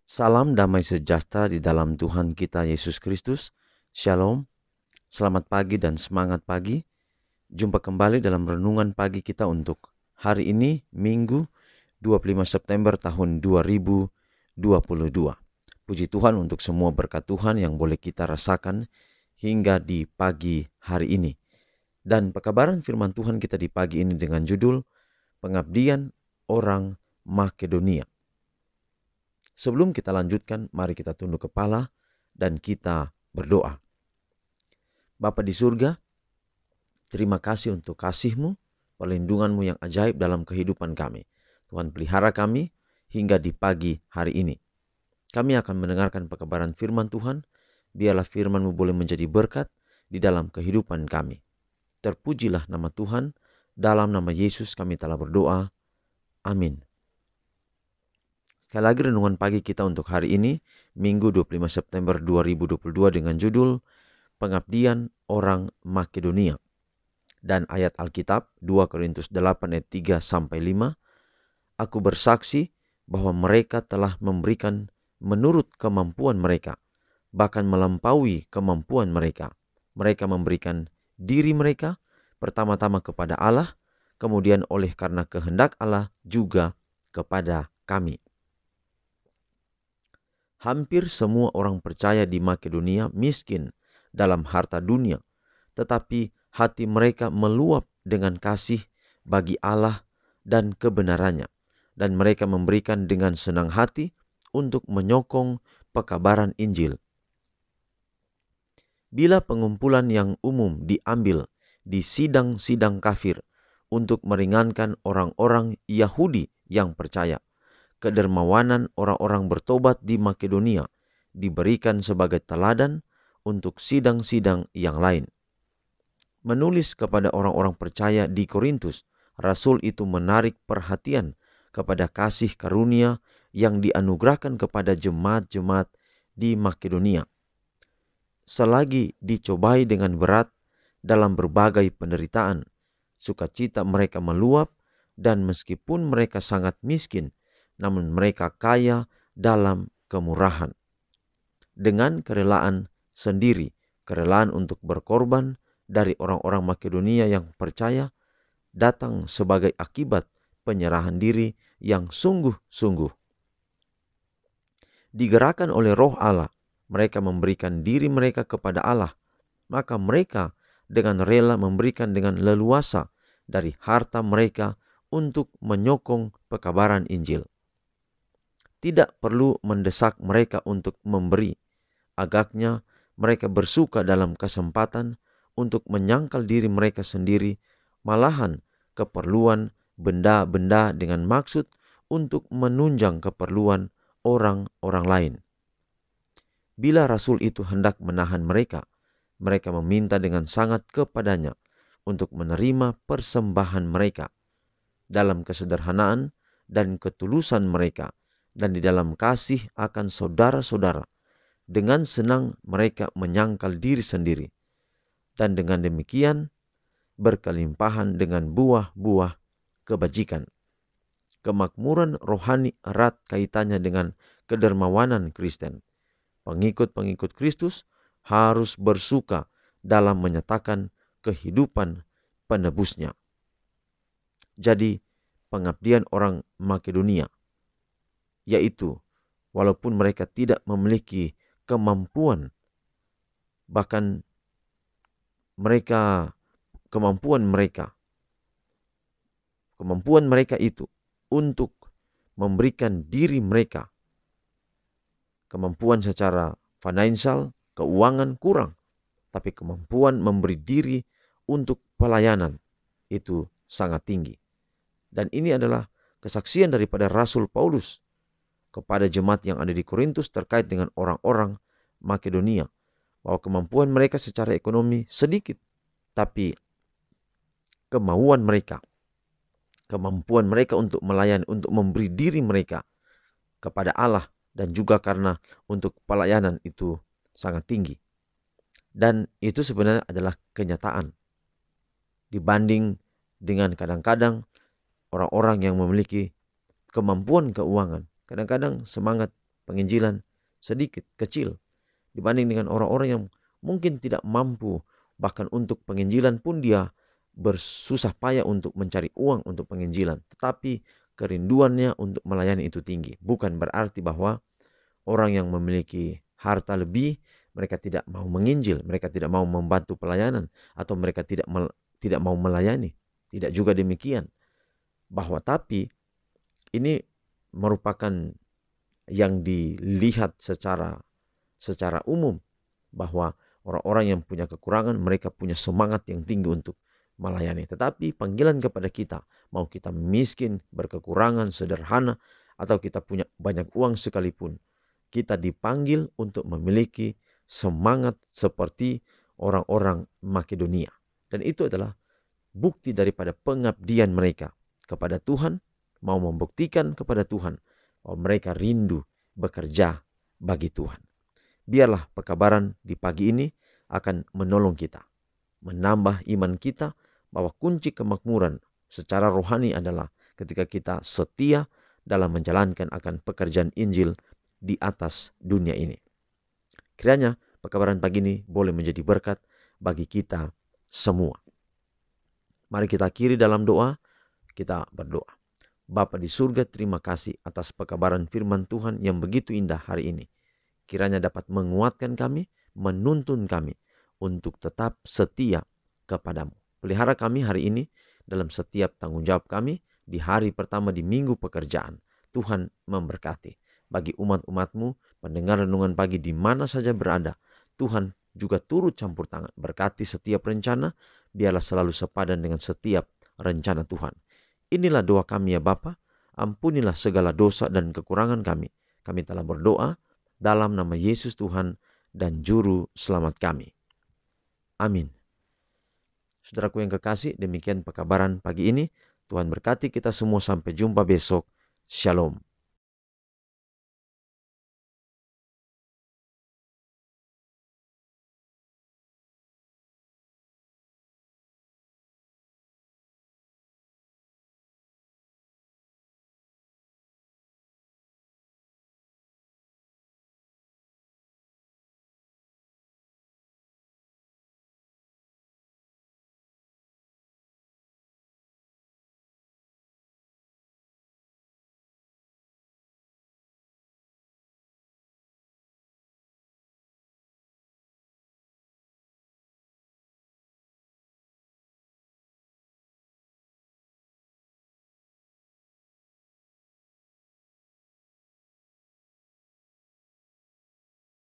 Salam damai sejahtera di dalam Tuhan kita Yesus Kristus. Shalom, selamat pagi dan semangat pagi. Jumpa kembali dalam renungan pagi kita untuk hari ini, Minggu 25 September tahun 2022. Puji Tuhan untuk semua berkat Tuhan yang boleh kita rasakan hingga di pagi hari ini. Dan pekabaran firman Tuhan kita di pagi ini dengan judul Pengabdian Orang Makedonia. Sebelum kita lanjutkan, mari kita tunduk kepala dan kita berdoa. Bapa di surga, terima kasih untuk kasih-Mu, perlindungan-Mu yang ajaib dalam kehidupan kami. Tuhan pelihara kami hingga di pagi hari ini. Kami akan mendengarkan pekabaran firman Tuhan, biarlah firman-Mu boleh menjadi berkat di dalam kehidupan kami. Terpujilah nama Tuhan, dalam nama Yesus kami telah berdoa. Amin. Sekali lagi renungan pagi kita untuk hari ini, Minggu 25 September 2022 dengan judul Pengabdian Orang Makedonia. Dan ayat Alkitab 2 Korintus 8 ayat 3-5. Aku bersaksi bahwa mereka telah memberikan menurut kemampuan mereka, bahkan melampaui kemampuan mereka. Mereka memberikan diri mereka pertama-tama kepada Allah, kemudian oleh karena kehendak Allah juga kepada kami. Hampir semua orang percaya di Makedonia miskin dalam harta dunia, tetapi hati mereka meluap dengan kasih bagi Allah dan kebenarannya, dan mereka memberikan dengan senang hati untuk menyokong pekabaran Injil. Bila pengumpulan yang umum diambil di sidang-sidang kafir untuk meringankan orang-orang Yahudi yang percaya, kedermawanan orang-orang bertobat di Makedonia diberikan sebagai teladan untuk sidang-sidang yang lain. Menulis kepada orang-orang percaya di Korintus, Rasul itu menarik perhatian kepada kasih karunia yang dianugerahkan kepada jemaat-jemaat di Makedonia. Selagi dicobai dengan berat dalam berbagai penderitaan, sukacita mereka meluap, dan meskipun mereka sangat miskin, namun mereka kaya dalam kemurahan. Dengan kerelaan sendiri, kerelaan untuk berkorban dari orang-orang Makedonia yang percaya datang sebagai akibat penyerahan diri yang sungguh-sungguh. Digerakkan oleh Roh Allah, mereka memberikan diri mereka kepada Allah, maka mereka dengan rela memberikan dengan leluasa dari harta mereka untuk menyokong pekabaran Injil. Tidak perlu mendesak mereka untuk memberi. Agaknya mereka bersuka dalam kesempatan untuk menyangkal diri mereka sendiri, malahan keperluan benda-benda dengan maksud untuk menunjang keperluan orang-orang lain. Bila Rasul itu hendak menahan mereka, mereka meminta dengan sangat kepadanya untuk menerima persembahan mereka dalam kesederhanaan dan ketulusan mereka, dan di dalam kasih akan saudara-saudara. Dengan senang mereka menyangkal diri sendiri, dan dengan demikian berkelimpahan dengan buah-buah kebajikan. Kemakmuran rohani erat kaitannya dengan kedermawanan Kristen. Pengikut-pengikut Kristus harus bersuka dalam menyatakan kehidupan penebusnya. Jadi pengabdian orang Makedonia, yaitu walaupun mereka tidak memiliki kemampuan, bahkan kemampuan mereka itu untuk memberikan diri mereka, kemampuan secara financial, keuangan kurang, tapi kemampuan memberi diri untuk pelayanan itu sangat tinggi. Dan ini adalah kesaksian daripada Rasul Paulus kepada jemaat yang ada di Korintus terkait dengan orang-orang Makedonia, bahwa kemampuan mereka secara ekonomi sedikit, tapi kemampuan mereka untuk melayani, untuk memberi diri mereka kepada Allah dan juga karena untuk pelayanan itu sangat tinggi. Dan itu sebenarnya adalah kenyataan dibanding dengan kadang-kadang orang-orang yang memiliki kemampuan keuangan. Kadang-kadang semangat penginjilan sedikit, kecil. Dibanding dengan orang-orang yang mungkin tidak mampu, bahkan untuk penginjilan pun dia bersusah payah untuk mencari uang untuk penginjilan. Tetapi kerinduannya untuk melayani itu tinggi. Bukan berarti bahwa orang yang memiliki harta lebih, mereka tidak mau menginjil, mereka tidak mau membantu pelayanan, atau mereka tidak mau melayani. Tidak juga demikian. Bahwa tapi ini merupakan yang dilihat secara umum, bahwa orang-orang yang punya kekurangan, mereka punya semangat yang tinggi untuk melayani. Tetapi panggilan kepada kita, mau kita miskin, berkekurangan, sederhana, atau kita punya banyak uang sekalipun, kita dipanggil untuk memiliki semangat seperti orang-orang Makedonia. Dan itu adalah bukti daripada pengabdian mereka kepada Tuhan, mau membuktikan kepada Tuhan bahwa mereka rindu bekerja bagi Tuhan. Biarlah pekabaran di pagi ini akan menolong kita, menambah iman kita bahwa kunci kemakmuran secara rohani adalah ketika kita setia dalam menjalankan akan pekerjaan Injil di atas dunia ini. Kiranya pekabaran pagi ini boleh menjadi berkat bagi kita semua. Mari kita akhiri dalam doa, kita berdoa. Bapa di surga, terima kasih atas pekabaran firman Tuhan yang begitu indah hari ini. Kiranya dapat menguatkan kami, menuntun kami untuk tetap setia kepadamu. Pelihara kami hari ini dalam setiap tanggung jawab kami di hari pertama di minggu pekerjaan. Tuhan memberkati. Bagi umat-umatmu, pendengar renungan pagi di mana saja berada, Tuhan juga turut campur tangan. Berkati setiap rencana, biarlah selalu sepadan dengan setiap rencana Tuhan. Inilah doa kami ya Bapa, ampunilah segala dosa dan kekurangan kami. Kami telah berdoa dalam nama Yesus Tuhan dan Juru Selamat kami. Amin. Saudaraku yang kekasih, demikian pekabaran pagi ini. Tuhan berkati kita semua, sampai jumpa besok. Shalom.